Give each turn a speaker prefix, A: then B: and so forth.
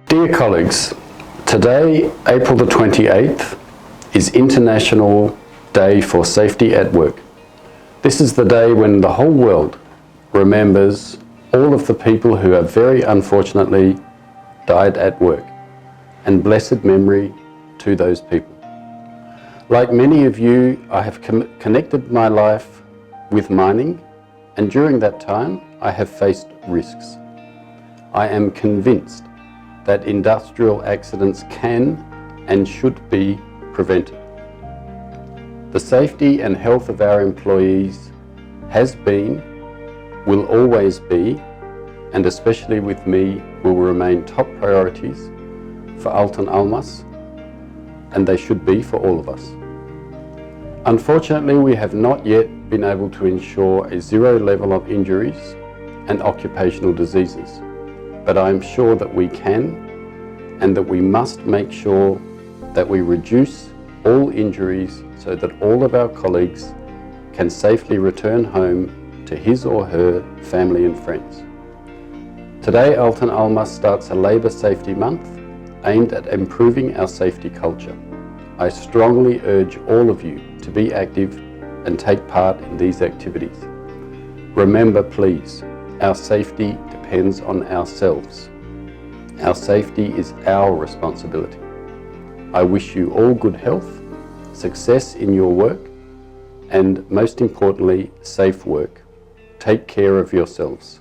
A: Dear colleagues, today, April the 28th, is International Day for Safety at Work. This is the day when the whole world remembers all of the people who have very unfortunately died at work, and blessed memory to those people. Like many of you, I have connected my life with mining, and during that time I have faced risks. I am convinced that industrial accidents can and should be prevented. The safety and health of our employees has been, will always be, and especially with me, will remain top priorities for Altan Almas, and they should be for all of us. Unfortunately, we have not yet been able to ensure a zero level of injuries and occupational diseases, but I am sure that we can, and that we must make sure that we reduce all injuries so that all of our colleagues can safely return home to his or her family and friends. Today, Altan Almas starts a Labour Safety Month aimed at improving our safety culture. I strongly urge all of you to be active and take part in these activities. Remember, please, our safety depends on ourselves. Our safety is our responsibility. I wish you all good health, success in your work, and most importantly, safe work. Take care of yourselves.